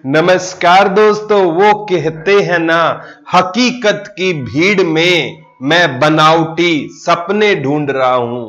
नमस्कार दोस्तों। वो कहते हैं ना, हकीकत की भीड़ में मैं बनावटी सपने ढूंढ रहा हूं।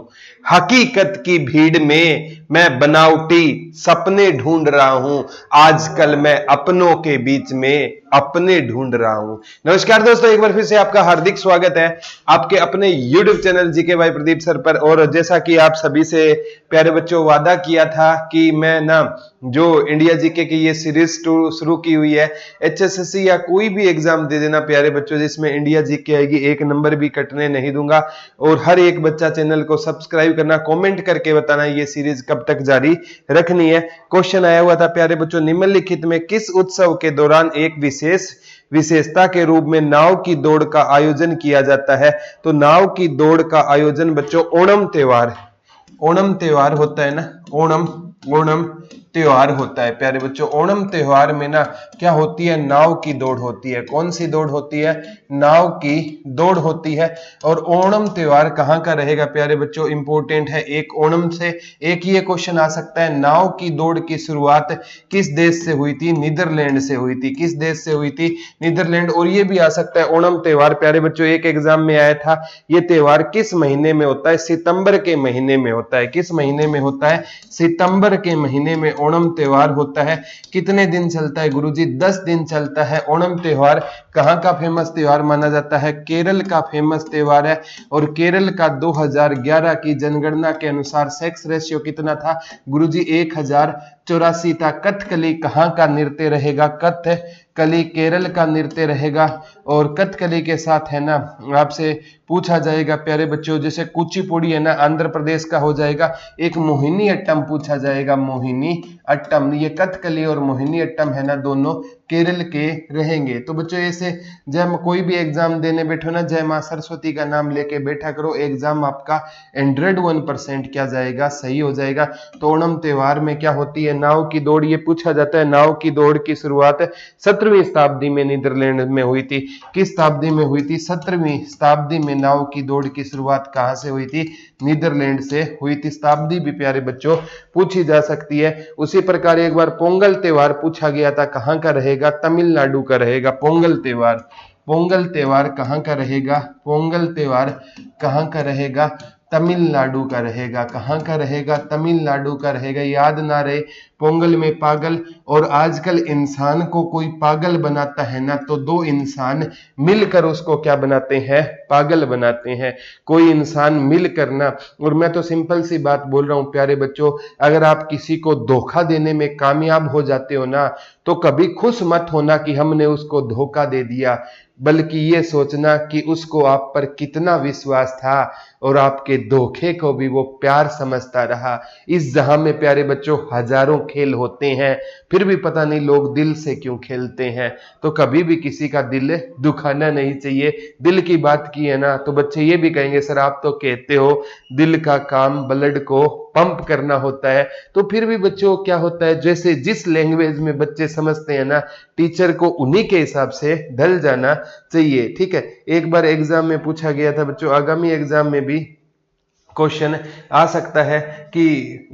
हकीकत की भीड़ में मैं बनावटी सपने ढूंढ रहा हूं। आजकल मैं अपनों के बीच में अपने ढूंढ रहा हूं। नमस्कार दोस्तों, एक बार फिर से आपका हार्दिक स्वागत है आपके अपने YouTube चैनल जीके भाई प्रदीप सर पर। और जैसा कि आप सभी से प्यारे बच्चों वादा किया था कि मैं ना जो इंडिया जीके की ये सीरीज शुरू की हुई है, एचएसएससी या कोई भी एग्जाम दे देना प्यारे बच्चों जिसमें इंडिया जीके आएगी, एक नंबर भी कटने नहीं दूंगा। और हर एक बच्चा चैनल को सब्सक्राइब करना, कमेंट करके बताना ये सीरीज कब तक जारी रखनी है। क्वेश्चन आया हुआ था प्यारे बच्चों, निम्नलिखित में किस उत्सव के दौरान एक विशेषता के रूप में नाव की दौड़ का आयोजन किया जाता है? तो नाव की दौड़ का आयोजन बच्चों ओणम त्योहार होता है ना। ओणम त्योहार होता है प्यारे बच्चों। ओणम त्योहार में ना क्या होती है, नाव की दौड़ होती है। कौन सी दौड़ होती है? नाव की दौड़ होती है। और ओणम त्योहार कहाँ का रहेगा प्यारे बच्चों? इंपॉर्टेंट है। एक ओणम से एक ये क्वेश्चन आ सकता है, नाव की दौड़ की शुरुआत किस देश से हुई थी? नीदरलैंड से हुई थी। किस देश से हुई थी? नीदरलैंड। और ये भी आ सकता है ओणम त्योहार प्यारे बच्चों, एक एग्जाम में आया था, ये त्योहार किस महीने में होता है? सितंबर के महीने में होता है। किस महीने में होता है? सितंबर के महीने में ओणम त्योहार होता है। कितने दिन चलता है गुरुजी? 10 दिन चलता है ओणम त्योहार। कहाँ का फेमस त्योहार माना जाता है? केरल का फेमस त्योहार है। और केरल का 2011 की जनगणना के अनुसार सेक्स रेशियो कितना था गुरुजी? 1084 था। कथकली कहाँ का नृत्य रहेगा? कथकली केरल का नृत्य रहेगा। और कथकली के साथ है ना आपसे पूछा जाएगा प्यारे बच्चों, जैसे कुचिपुड़ी है ना आंध्र प्रदेश का हो जाएगा। एक मोहिनी अट्टम पूछा जाएगा, मोहिनी अट्टम। ये कथकली और मोहिनी अट्टम है ना, दोनों केरल के रहेंगे। तो बच्चों ऐसे जब कोई भी एग्जाम देने बैठो ना, जय मां सरस्वती का नाम लेके बैठा करो, एग्जाम आपका 101% क्या जाएगा? सही हो जाएगा। तो ओणम त्योहार में क्या होती है? नाव की दौड़। ये पूछा जाता है, नाव की दौड़ की शुरुआत 17वीं शताब्दी में नीदरलैंड में हुई थी। किस शताब्दी में हुई थी? 17वीं शताब्दी में नाव की दौड़ की शुरुआत कहां से हुई थी? नीदरलैंड से हुई थी। शताब्दी भी प्यारे बच्चों पूछी जा सकती है। उसी प्रकार एक बार पोंगल त्योहार पूछा गया था, कहां का रहेगा? तमिलनाडु का रहेगा पोंगल त्योहार। पोंगल त्योहार कहां का रहेगा? पोंगल त्योहार कहां का रहेगा? तमिलनाडु का रहेगा। कहां का रहेगा? तमिलनाडु का रहेगा। याद ना रहे पोंगल में पागल। और आजकल इंसान को कोई पागल बनाता है ना, तो दो इंसान मिलकर उसको क्या बनाते हैं? पागल बनाते हैं। कोई इंसान मिलकर ना, और मैं तो सिंपल सी बात बोल रहा हूं प्यारे बच्चों, अगर आप किसी को धोखा देने में कामयाब हो जाते हो ना, तो कभी खुश मत होना कि हमने उसको धोखा दे दिया, बल्कि ये सोचना कि उसको आप पर कितना विश्वास था और आपके धोखे को भी वो प्यार समझता रहा। इस जहां में प्यारे बच्चों हजारों खेल होते हैं, फिर भी पता नहीं लोग दिल से क्यों खेलते हैं। तो कभी भी किसी का दिल दुखाना नहीं चाहिए। दिल की बात की है ना, तो बच्चे ये भी कहेंगे सर आप तो कहते हो दिल का काम ब्लड को पंप करना होता है। तो फिर भी बच्चों क्या होता है, जैसे जिस लैंग्वेज में बच्चे समझते हैं ना, टीचर को उन्हीं के हिसाब से ढल जाना चाहिए। ठीक है। एक बार एग्जाम में पूछा गया था बच्चों, आगामी एग्जाम में भी क्वेश्चन आ सकता है कि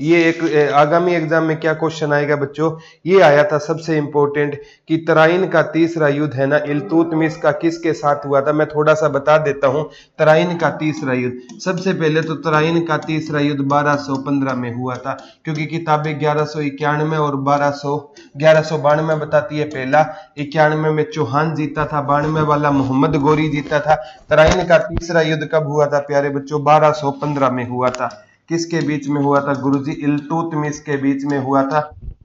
ये एक आगामी एग्जाम में क्या क्वेश्चन आएगा बच्चों? ये आया था सबसे इंपॉर्टेंट कि तराइन का तीसरा युद्ध है ना इल्तुतमिश का किसके साथ हुआ था? मैं थोड़ा सा बता देता हूं। तराइन का तीसरा युद्ध, सबसे पहले तो तराइन का तीसरा युद्ध 1215 में हुआ था, क्योंकि किताबें 1191 और 1192 बताती है पहला, 91 में चौहान जीता था, 92 वाला मोहम्मद गोरी जीता था। तराइन का तीसरा युद्ध कब हुआ था प्यारे बच्चों? 1215 में हुआ था। किसके बीच में हुआ था गुरुजी? इल्तुतमिश के बीच में हुआ था।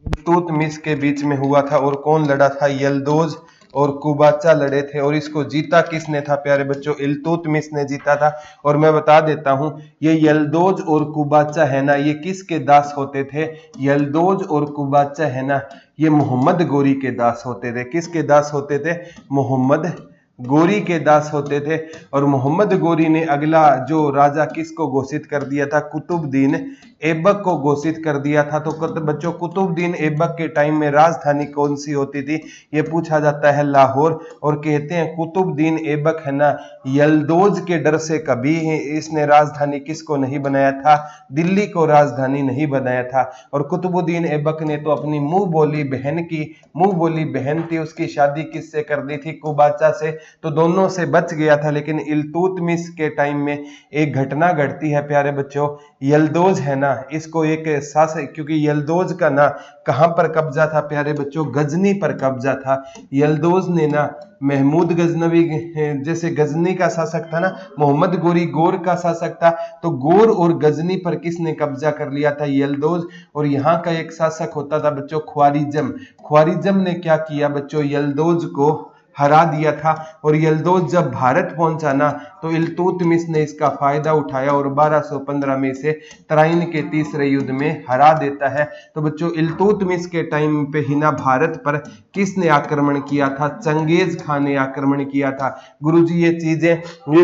इल्तुतमिश के बीच में हुआ था। और कौन लड़ा था? यल्दोज और कुबाचा लड़े थे। और इसको जीता किसने था प्यारे बच्चों? इल्तुतमिश ने जीता था। और मैं बता देता हूं, ये यल्दोज और कुबाचा है ना, ये किसके दास होते थे? यल्दोज और कुबाचा है ना, ये मोहम्मद गोरी के दास होते थे। किसके दास होते थे? मोहम्मद गोरी के दास होते थे। और मोहम्मद गोरी ने अगला जो राजा किसको घोषित कर दिया था, कुतुबुद्दीन ऐबक को घोषित कर दिया था। तो बच्चों कुतुबुद्दीन ऐबक के टाइम में राजधानी कौन सी होती थी, ये पूछा जाता है लाहौर। और कहते हैं कुतुबुद्दीन ऐबक है ना, यलदौज के डर से कभी इसने राजधानी किसको नहीं बनाया था, दिल्ली को राजधानी नहीं बनाया था। और कुतुबुद्दीन ऐबक ने तो अपनी मुंह बोली बहन थी, उसकी शादी किससे कर दी थी, कुबाचा से, तो दोनों से बच गया था। लेकिन इल्तुतमिश के टाइम में एक घटना घटती है प्यारे बच्चों, यलदौज है ना, इसको एक शासक, क्योंकि यलदौज का ना कहां पर कब्जा था प्यारे बच्चों, गजनी पर कब्जा था। यलदौज ने ना महमूद गजनवी, जैसे गजनी का शासक था ना, मोहम्मद गोरी गौर का शासक था, तो गौर और गजनी पर किसने कब्जा कर लिया था, यलदौज। और यहाँ का एक शासक होता था बच्चों ख्वारिज्म ने क्या किया बच्चों, यलदौज को हरा दिया था। और यलदौज जब भारत पहुंचा ना, तो इल्तुतमिश ने इसका फायदा उठाया और 1215 में से तराइन के तीसरे युद्ध में हरा देता है। तो बच्चों इल्तुतमिश के टाइम पे ही ना भारत पर किसने आक्रमण किया था, चंगेज खान ने आक्रमण किया था। गुरुजी ये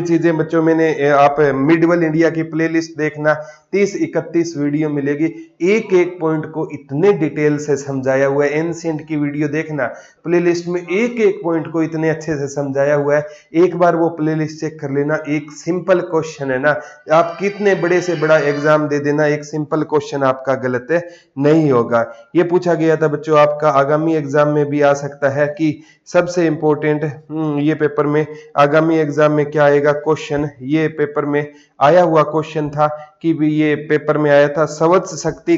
चीजें बच्चों मैंने, आप मिडवल इंडिया की प्लेलिस्ट देखना, 30-31 वीडियो मिलेगी, एक एक पॉइंट को इतने डिटेल से समझाया हुआ है। एंशिएंट की वीडियो देखना, प्लेलिस्ट में एक एक पॉइंट को इतने अच्छे से समझाया हुआ है, एक बार वो प्लेलिस्ट चेक कर लेना। एक सिंपल क्वेश्चन है ना, आप कितने बड़े से बड़ा एग्जाम दे देना, एक सिंपल क्वेश्चन आपका गलत नहीं होगा। ये पूछा गया था बच्चों, आपका आगामी एग्जाम में भी आ सकता है कि सबसे इंपॉर्टेंट ये पेपर में आगामी एग्जाम में क्या आएगा क्वेश्चन, ये पेपर में आया हुआ क्वेश्चन था कि भी ये पेपर में आया था, सवत्स शक्ति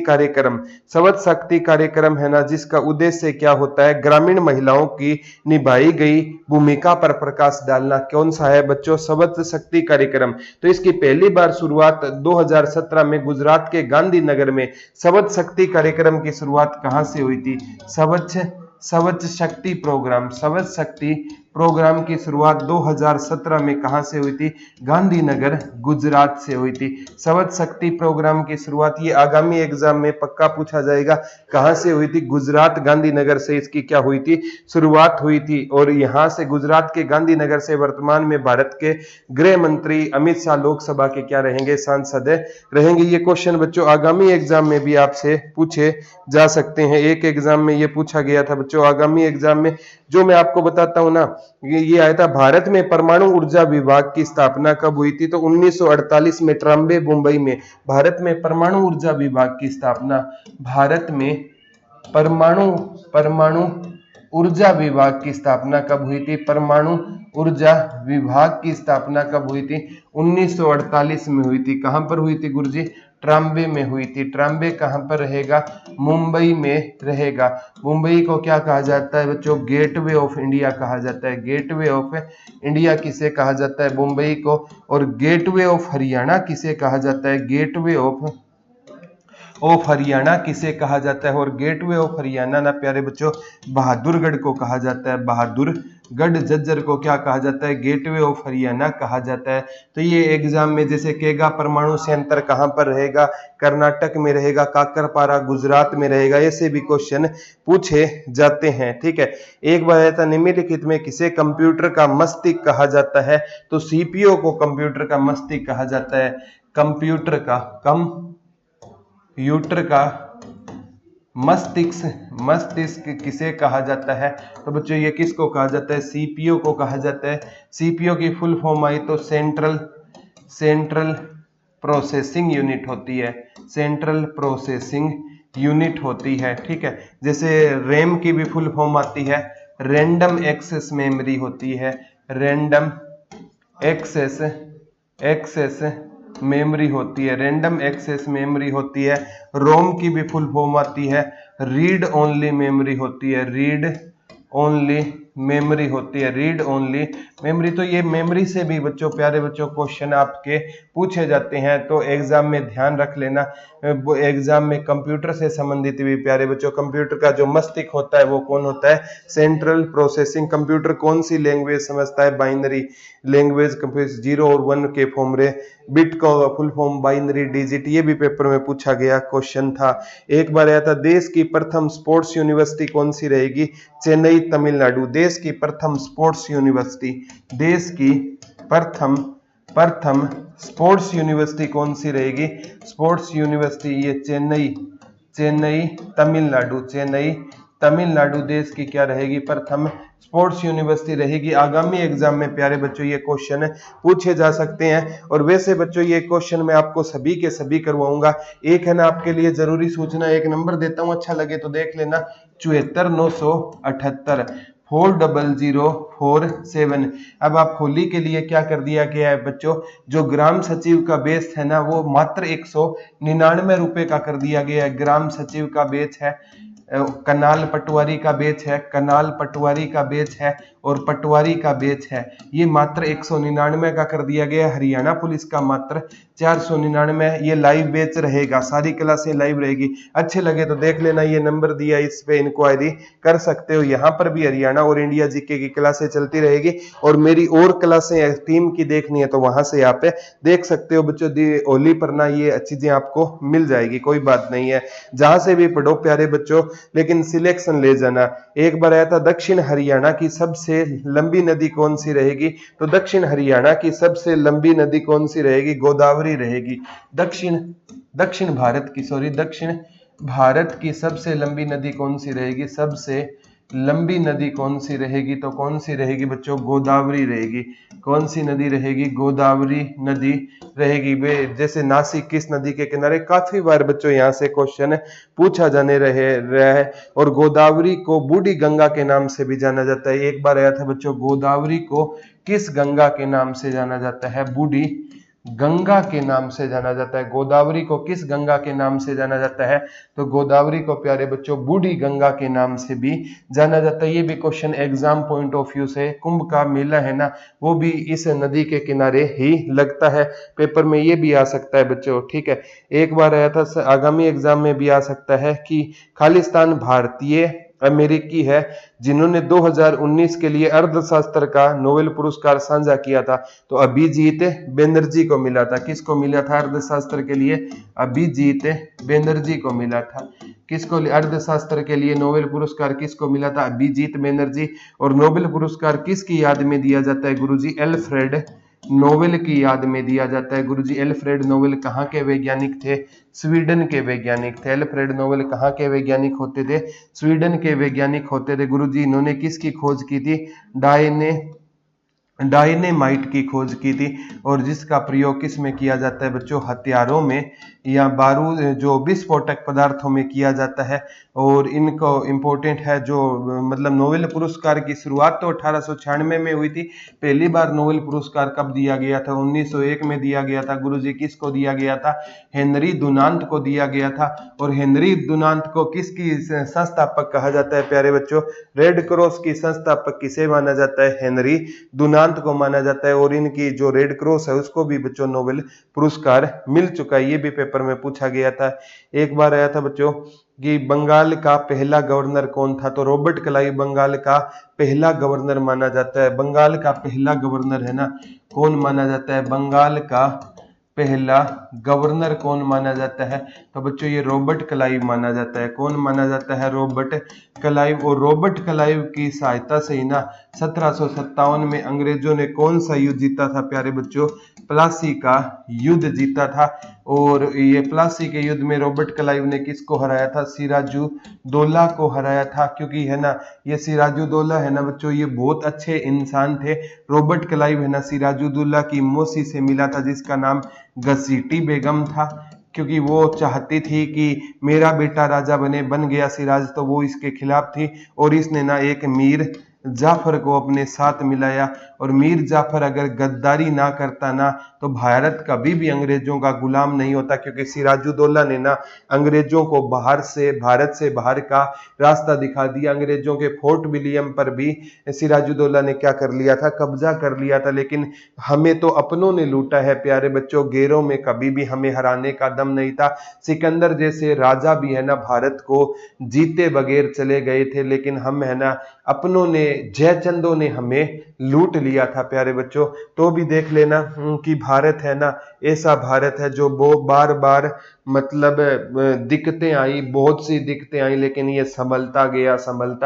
कार्यक्रम है ना, जिसका उद्देश्य क्या होता है, ग्रामीण महिलाओं की निभाई गई भूमिका पर प्रकाश डालना। कौन सा है बच्चों, सवत्स शक्ति कार्यक्रम। तो इसकी पहली बार शुरुआत 2017 में गुजरात के गांधीनगर में सवत्स शक्ति कार्यक्रम की शुरुआत कहां से हुई थी, सवत्स शक्ति प्रोग्राम की शुरुआत 2017 में कहां से हुई थी, गांधीनगर गुजरात से हुई थी। सवत्स शक्ति प्रोग्राम की शुरुआत, ये आगामी एग्जाम में पक्का पूछा जाएगा, कहां से हुई थी, गुजरात गांधीनगर से इसकी क्या हुई थी, शुरुआत हुई थी। और यहां से गुजरात के गांधीनगर से वर्तमान में भारत के गृह मंत्री अमित शाह लोकसभा के क्या रहेंगे, सांसद रहेंगे। ये क्वेश्चन बच्चों आगामी एग्जाम में भी आपसे पूछे जा सकते हैं। एक एग्जाम में ये पूछा गया था बच्चों, आगामी एग्जाम में जो मैं आपको बताता हूं ना, ये आया था, भारत में परमाणु ऊर्जा विभाग की स्थापना कब हुई थी, तो 1948 में ट्राम्बे मुंबई में भारत में परमाणु ऊर्जा विभाग की स्थापना, भारत में परमाणु ऊर्जा विभाग की स्थापना कब हुई थी, परमाणु ऊर्जा विभाग की स्थापना कब हुई थी, 1948 में हुई थी। कहां पर हुई थी गुरुजी, ट्राम्बे में हुई थी। ट्राम्बे कहां पर रहेगा, मुंबई में रहेगा। मुंबई को क्या कहा जाता है बच्चों, गेटवे ऑफ इंडिया कहा जाता है। गेटवे ऑफ इंडिया किसे कहा जाता है, मुंबई को। और गेटवे ऑफ हरियाणा किसे कहा जाता है, गेटवे ऑफ हरियाणा किसे कहा जाता है। और गेटवे ऑफ हरियाणा ना प्यारे बच्चों बहादुरगढ़ को कहा जाता है, बहादुरगढ़ झज्जर को क्या कहा जाता है, गेटवे ऑफ हरियाणा कहा जाता है। तो ये एग्जाम में जैसे केगा परमाणु संयंत्र कहां पर रहेगा, कर्नाटक में रहेगा, काकरपारा गुजरात में रहेगा, ऐसे भी क्वेश्चन पूछे जाते हैं। ठीक है, एक बार ऐसा निम्नलिखित में किसे कंप्यूटर का मस्तिष्क कहा जाता है, तो सीपीयू को कंप्यूटर का मस्तिष्क कहा जाता है। कंप्यूटर का मस्तिष्क किसे कहा जाता है, तो बच्चों ये किसको कहा जाता है, सीपीयू को कहा जाता है। सीपीयू की फुल फॉर्म आई तो सेंट्रल प्रोसेसिंग यूनिट होती है, सेंट्रल प्रोसेसिंग यूनिट होती है। ठीक है, जैसे रैम की भी फुल फॉर्म आती है, रैंडम एक्सेस मेमोरी होती है, रैंडम एक्सेस मेमोरी होती है, रैंडम एक्सेस मेमोरी होती है। रोम की भी फुल फॉर्म आती है, रीड ओनली मेमोरी होती है, रीड ओनली मेमोरी होती है, रीड ओनली मेमोरी। तो ये मेमोरी से भी बच्चों प्यारे बच्चों क्वेश्चन आपके पूछे जाते हैं, तो एग्जाम में ध्यान रख लेना। एग्जाम में कंप्यूटर से संबंधित भी प्यारे बच्चों, कंप्यूटर का जो मस्तिष्क होता है वो कौन होता है, सेंट्रल प्रोसेसिंग। कंप्यूटर कौन सी लैंग्वेज समझता है, बाइनरी लैंग्वेज, कंप्यूटर 0 और 1 के फॉर्मूले बिट का फुल फॉर्म बाइनरी डिजिट, ये भी पेपर में पूछा गया क्वेश्चन था। एक बार आया था देश की प्रथम स्पोर्ट्स यूनिवर्सिटी कौन सी रहेगी, चेन्नई तमिलनाडु। देश की प्रथम स्पोर्ट्स यूनिवर्सिटी, देश की प्रथम प्रथम स्पोर्ट्स यूनिवर्सिटी कौन सी रहेगी, स्पोर्ट्स यूनिवर्सिटी ये चेन्नई चेन्नई तमिलनाडु, चेन्नई तमिलनाडु देश की क्या रहेगी, प्रथम स्पोर्ट्स यूनिवर्सिटी रहेगी। आगामी एग्जाम में प्यारे बच्चों ये क्वेश्चन पूछे जा सकते हैं। और वैसे बच्चों ये क्वेश्चन मैं आपको सभी के सभी करवाऊंगा। एक है ना आपके लिए जरूरी सूचना, एक नंबर देता हूं, अच्छा लगे तो देख लेना, 74,978 40047। अब आप होली के लिए क्या कर दिया गया है बच्चों, जो ग्राम सचिव का बेच है ना वो मात्र 199 रुपए का कर दिया गया है। ग्राम सचिव का बेच है, कनाल पटवारी का बेच है, कनाल पटवारी का बेच है और पटवारी का बेच है, ये मात्र 199 का कर दिया गया। हरियाणा पुलिस का मात्र 499। ये लाइव बेच रहेगा, सारी क्लासें लाइव रहेगी। अच्छे लगे तो देख लेना, ये नंबर दिया, इस पे इंक्वायरी कर सकते हो। यहाँ पर भी हरियाणा और इंडिया जीके की क्लासें चलती रहेगी और मेरी और क्लासें टीम की देखनी है तो वहां से यहाँ पे देख सकते हो बच्चों। होली पर ना ये चीजें आपको मिल जाएगी, कोई बात नहीं है, जहां से भी पढ़ो प्यारे बच्चों, लेकिन सिलेक्शन ले जाना। एक बार आया था दक्षिण हरियाणा की सबसे लंबी नदी कौन सी रहेगी, तो दक्षिण हरियाणा की सबसे लंबी नदी कौन सी रहेगी, गोदावरी रहेगी। दक्षिण दक्षिण भारत की सबसे लंबी नदी कौन सी रहेगी, सबसे लंबी नदी कौन सी रहेगी, तो कौन सी रहेगी बच्चों, गोदावरी रहेगी। कौन सी नदी रहेगी, गोदावरी नदी रहेगी। वे जैसे नासिक किस नदी के किनारे, काफी बार बच्चों यहाँ से क्वेश्चन पूछा जाने रहा है। और गोदावरी को बूढ़ी गंगा के नाम से भी जाना जाता है। एक बार आया था बच्चों, गोदावरी को किस गंगा के नाम से जाना जाता है, बूढ़ी गंगा के नाम से जाना जाता है। गोदावरी को किस गंगा के नाम से जाना जाता है, तो गोदावरी को प्यारे बच्चों बूढ़ी गंगा के नाम से भी जाना जाता है। ये भी question exam point of view से, कुंभ का मेला है ना वो भी इस नदी के किनारे ही लगता है, पेपर में ये भी आ सकता है बच्चों, ठीक है। एक बार आया था, आगामी एग्जाम में भी आ सकता है कि खालिस्तान भारतीय अमेरिकी है जिन्होंने 2019 के लिए अर्थशास्त्र का नोबेल पुरस्कार साझा किया था, तो अभिजीत बनर्जी को मिला था। किसको मिला था अर्थशास्त्र के लिए, अभिजीत बनर्जी को मिला था। किसको अर्थशास्त्र के लिए नोबेल पुरस्कार किसको मिला था, अभिजीत बनर्जी। और नोबेल पुरस्कार किसकी याद में दिया जाता है गुरुजी, एल्फ्रेड नोबेल की याद में दिया जाता है गुरुजी। एल्फ्रेड नोबेल कहाँ के वैज्ञानिक थे, स्वीडन के वैज्ञानिक थे। एल्फ्रेड नोबेल कहाँ के वैज्ञानिक होते थे, स्वीडन के वैज्ञानिक होते थे गुरुजी। इन्होंने किसकी खोज की थी, डायनेमाइट की खोज की थी। और जिसका प्रयोग किस में किया जाता है बच्चों, हथियारों में या बारूद जो विस्फोटक पदार्थों में किया जाता है। और इनको इम्पोर्टेंट है जो मतलब नोबेल पुरस्कार की शुरुआत तो 1896 में हुई थी। पहली बार नोबेल पुरस्कार कब दिया गया था, 1901 में दिया गया था गुरुजी। किसको दिया गया था, हेनरी डुनांट को दिया गया था। और हेनरी डुनांट को किसकी संस्थापक कहा जाता है प्यारे बच्चों, रेड क्रॉस की संस्थापक किसे माना जाता है, हेनरी डुनांट को माना जाता है। और इनकी जो रेड क्रॉस है उसको भी बच्चों नोबेल पुरस्कार मिल चुका है, ये भी पेपर में पूछा गया था। एक बार आया था बच्चों कि बंगाल का पहला गवर्नर कौन था, तो रॉबर्ट क्लाइव बंगाल का पहला गवर्नर माना जाता है। बंगाल का पहला गवर्नर है ना कौन माना जाता है, बंगाल का पहला गवर्नर कौन माना जाता है, तो बच्चों ये रॉबर्ट क्लाइव माना जाता है। कौन माना जाता है, रॉबर्ट क्लाइव। और रॉबर्ट क्लाइव की सहायता से ही ना 1757 में अंग्रेजों ने कौन सा युद्ध जीता था प्यारे बच्चों, प्लासी का युद्ध जीता था। और ये प्लासी के युद्ध में रॉबर्ट क्लाइव ने किसको हराया था, सिराजू दौला को हराया था। क्योंकि है ना ये सिराजू दौला है ना बच्चों ये बहुत अच्छे इंसान थे। रॉबर्ट क्लाइव है ना सिराजू दौला की मौसी से मिला था जिसका नाम घसीटी बेगम था। क्योंकि वो चाहती थी कि मेरा बेटा राजा बन गया सिराज, तो वो इसके खिलाफ थी। और इसने ना एक मीर जाफर को अपने साथ मिलाया। और मीर जाफर अगर गद्दारी ना करता ना तो भारत कभी भी अंग्रेजों का गुलाम नहीं होता। क्योंकि सिराजुद्दौला ने ना अंग्रेजों को भारत से बाहर का रास्ता दिखा दिया। अंग्रेजों के फोर्ट विलियम पर भी सिराजुद्दौला ने क्या कर लिया था, कब्जा कर लिया था। लेकिन हमें तो अपनों ने लूटा है प्यारे बच्चों, गैरों में कभी भी हमें हराने का दम नहीं था। सिकंदर जैसे राजा भी है ना भारत को जीते बगैर चले गए थे, लेकिन हम है ना अपनों ने जयचंदों ने हमें लूट लिया था प्यारे बच्चों। तो भी देख लेना कि भारत है ना, ऐसा भारत है जो वो बार बार मतलब दिक्कतें आई, बहुत सी दिक्कतें आई, लेकिन ये संभलता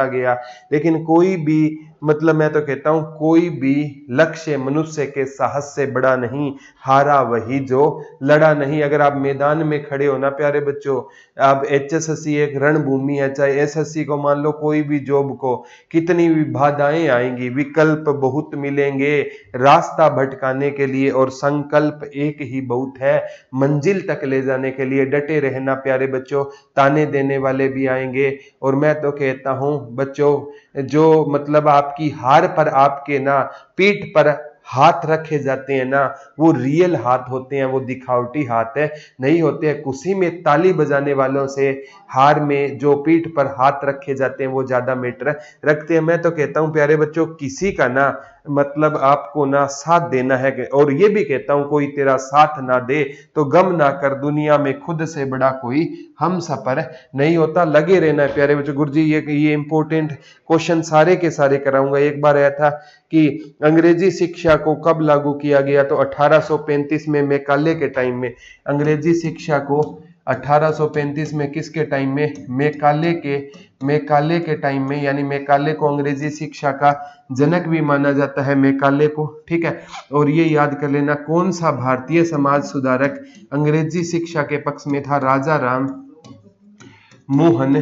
गया। लेकिन कोई भी मतलब मैं तो कहता हूं कोई भी लक्ष्य मनुष्य के साहस से बड़ा नहीं, हारा वही जो लड़ा नहीं। अगर आप मैदान में खड़े हो ना प्यारे बच्चों, आप एचएसएससी एक रणभूमि है, चाहे एसएससी को मान लो, कोई भी जॉब को, कितनी भी बाधाएं आएंगी, विकल्प बहुत मिलेंगे रास्ता भटकाने के लिए, और संकल्प एक ही बहुत है मंजिल तक ले जाने के लिए। डटे रहना प्यारे बच्चों, ताने देने वाले भी आएंगे। और मैं तो कहता हूं बच्चों, जो मतलब आपकी हार पर आपके ना पीठ पर हाथ रखे जाते हैं ना, वो रियल हाथ होते हैं, वो दिखावटी हाथ है नहीं होते हैं। खुशी में ताली बजाने वालों से हार में जो पीठ पर हाथ रखे जाते हैं वो ज्यादा मैटर रखते हैं। मैं तो कहता हूं प्यारे बच्चों, किसी का ना मतलब आपको ना साथ देना है, और ये भी कहता हूं कोई तेरा साथ ना दे तो गम ना कर, दुनिया में खुद से बड़ा कोई हम सफर नहीं होता। लगे रहना है प्यारे बच्चों। गुरुजी ये इंपॉर्टेंट क्वेश्चन सारे के सारे कराऊंगा। एक बार आया था कि अंग्रेजी शिक्षा को कब लागू किया गया, तो 1835 में मैकाले के टाइम में। अंग्रेजी शिक्षा को 1835 में किसके टाइम में? मैकाले के टाइम में, यानी मैकाले को अंग्रेजी शिक्षा का जनक भी माना जाता है, मैकाले को, ठीक है। और ये याद कर लेना, कौन सा भारतीय समाज सुधारक अंग्रेजी शिक्षा के पक्ष में था? राजा राम मोहन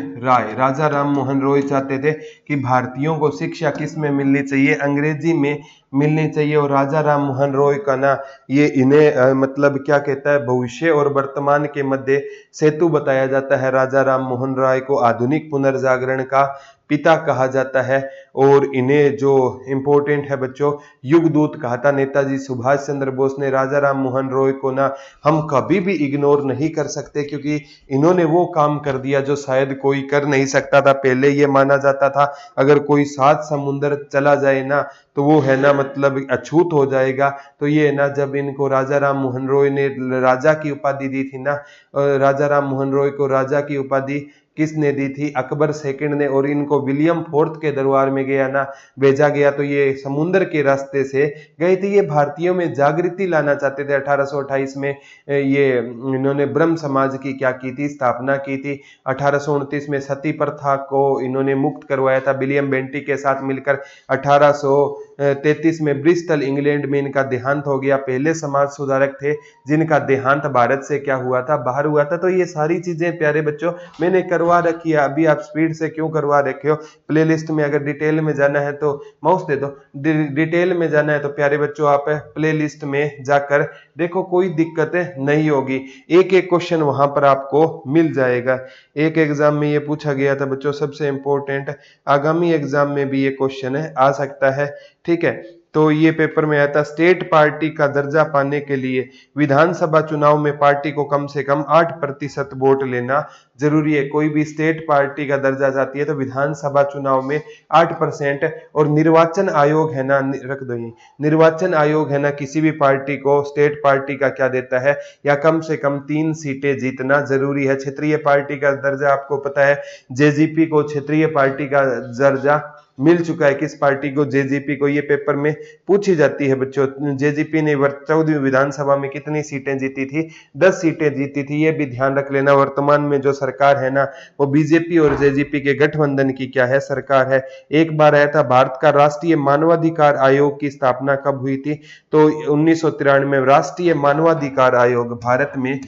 राय चाहते थे कि भारतीयों को शिक्षा किस में मिलनी चाहिए? अंग्रेजी में मिलनी चाहिए। और राजा राम मोहन रॉय का ना ये इन्हें मतलब क्या कहता है, भविष्य और वर्तमान के मध्य सेतु बताया जाता है। राजा राम मोहन राय को आधुनिक पुनर्जागरण का पिता कहा जाता है। और इन्हें जो इंपॉर्टेंट है बच्चों, युगदूत कहा था नेताजी सुभाष चंद्र बोस ने। राजा राम मोहन रॉय को ना हम कभी भी इग्नोर नहीं कर सकते, क्योंकि इन्होंने वो काम कर दिया जो शायद कोई कर नहीं सकता था। पहले ये माना जाता था अगर कोई 7 समुंदर चला जाए ना तो वो है ना मतलब अछूत हो जाएगा। तो ये ना जब इनको राजा राम मोहन रॉय ने राजा की उपाधि दी थी ना, राजा राम मोहन रॉय को राजा की उपाधि किसने दी थी? अकबर सेकंड ने। और इनको विलियम फोर्थ के दरबार में गया ना भेजा गया, तो ये समुद्र के रास्ते से गए थे। ये भारतीयों में जागृति लाना चाहते थे। 1828 में ये इन्होंने ब्रह्म समाज की क्या की थी? स्थापना की थी। 1829 में सती प्रथा को इन्होंने मुक्त करवाया था विलियम बेंटी के साथ मिलकर। 1833 में ब्रिस्टल इंग्लैंड में इनका देहांत हो गया। पहले समाज सुधारक थे जिनका देहांत भारत से क्या हुआ था? बाहर हुआ था। तो ये सारी चीजें प्यारे बच्चों मैंने करवा रखी है। अभी आप स्पीड से क्यों करवा रखे हो? प्लेलिस्ट में अगर डिटेल में जाना है तो माउस दे दो, डिटेल में जाना है तो प्यारे बच्चों आप प्लेलिस्ट में जाकर देखो, कोई दिक्कत नहीं होगी। एक एक क्वेश्चन वहां पर आपको मिल जाएगा। एक एग्जाम में ये पूछा गया था बच्चों, सबसे इंपॉर्टेंट, आगामी एग्जाम में भी ये क्वेश्चन आ सकता है, ठीक है। तो ये पेपर में आया था, स्टेट पार्टी का दर्जा पाने के लिए विधानसभा चुनाव में पार्टी को कम से कम 8% वोट लेना जरूरी है। कोई भी स्टेट पार्टी का दर्जा चाहती है तो विधानसभा चुनाव में 8%। और निर्वाचन आयोग है ना, रख दो, ये निर्वाचन आयोग है ना, किसी भी पार्टी को स्टेट पार्टी का क्या देता है, या कम से कम 3 सीटें जीतना जरूरी है। क्षेत्रीय पार्टी का दर्जा आपको पता है, जेजीपी को क्षेत्रीय पार्टी का दर्जा मिल चुका है। किस पार्टी को? जेजीपी को। ये पेपर में पूछी जाती है बच्चों। जेजीपी ने 14वीं विधानसभा में कितनी सीटें जीती थी? 10 सीटें जीती थी। ये भी ध्यान रख लेना। वर्तमान में जो सरकार है ना वो बीजेपी और जेजीपी के गठबंधन की क्या है? सरकार है। एक बार आया था, भारत का राष्ट्रीय मानवाधिकार आयोग की स्थापना कब हुई थी? तो 1993 में। राष्ट्रीय मानवाधिकार आयोग, भारत में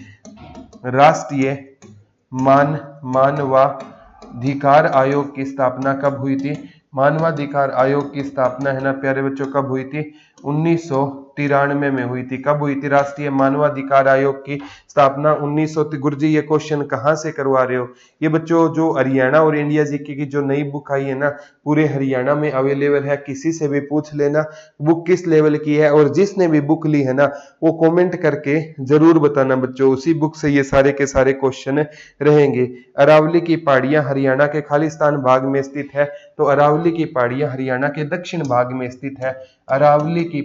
राष्ट्रीय मानवाधिकार आयोग की स्थापना कब हुई थी? मानवाधिकार आयोग की स्थापना है ना प्यारे बच्चों कब हुई थी? 1993 में हुई थी। कब हुई थी राष्ट्रीय मानवाधिकार आयोग की स्थापना? 1900। गुरुजी ये क्वेश्चन कहाँ से करवा रहे हो? ये बच्चों जो हरियाणा और इंडिया जीके की जो नई बुक आई है ना, पूरे हरियाणा में अवेलेबल है, किसी से भी पूछ लेना बुक किस लेवल की है। और जिसने भी बुक ली है ना वो कमेंट करके जरूर बताना बच्चों, उसी बुक से ये सारे के सारे क्वेश्चन रहेंगे। अरावली की पहाड़ियां हरियाणा के खालिस्तान भाग में स्थित है, तो अरावली की पहाड़ियां हरियाणा के दक्षिण भाग में स्थित है। अरावली की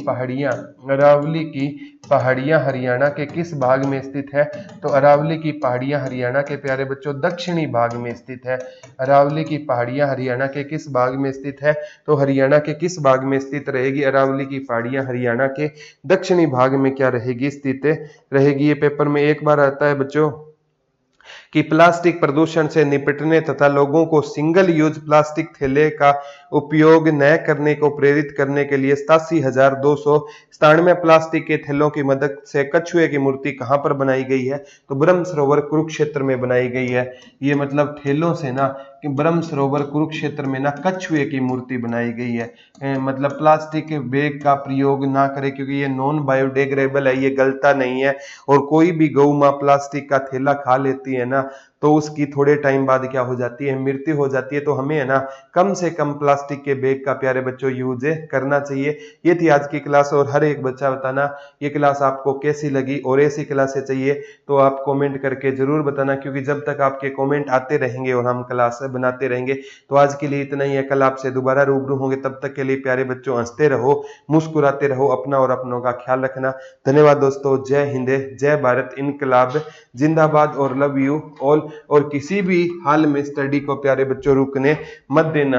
पहाड़ियां हरियाणा के किस भाग में स्थित है? तो अरावली की पहाड़ियां हरियाणा के प्यारे बच्चों दक्षिणी भाग में स्थित है। अरावली की पहाड़ियां हरियाणा के किस भाग में स्थित है? तो हरियाणा के किस भाग में स्थित रहेगी? अरावली की पहाड़ियां हरियाणा के दक्षिणी भाग में क्या रहेगी? स्थित रहेगी। ये पेपर में एक बार आता है बच्चों कि प्लास्टिक प्रदूषण से निपटने तथा लोगों को सिंगल यूज प्लास्टिक थैले का उपयोग न करने को प्रेरित करने के लिए 87,297 प्लास्टिक के थैलों की मदद से कछुए की मूर्ति कहां पर बनाई गई है? तो ब्रह्म सरोवर कुरुक्षेत्र में बनाई गई है। ये मतलब थैलों से ना कि ब्रह्म सरोवर कुरुक्षेत्र में ना कछुए की मूर्ति बनाई गई है। मतलब प्लास्टिक के बैग का प्रयोग ना करें क्योंकि ये नॉन बायोडिग्रेडेबल है, ये गलता नहीं है। और कोई भी गौ माँ प्लास्टिक का थैला खा लेती है ना तो उसकी थोड़े टाइम बाद क्या हो जाती है? मृत्यु हो जाती है। तो हमें है ना कम से कम प्लास्टिक के बैग का प्यारे बच्चों यूज करना चाहिए। ये थी आज की क्लास और हर एक बच्चा बताना ये क्लास आपको कैसी लगी और ऐसी क्लासें चाहिए तो आप कमेंट करके जरूर बताना, क्योंकि जब तक आपके कमेंट आते रहेंगे और हम क्लास बनाते रहेंगे। तो आज के लिए इतना ही है, कल आपसे दोबारा रूबरू होंगे। तब तक के लिए प्यारे बच्चों हंसते रहो, मुस्कुराते रहो, अपना और अपनों का ख्याल रखना। धन्यवाद दोस्तों। जय हिंद, जय भारत, इनकलाब जिंदाबाद और लव यू ऑल। और किसी भी हाल में स्टडी को प्यारे बच्चों रुकने मत देना।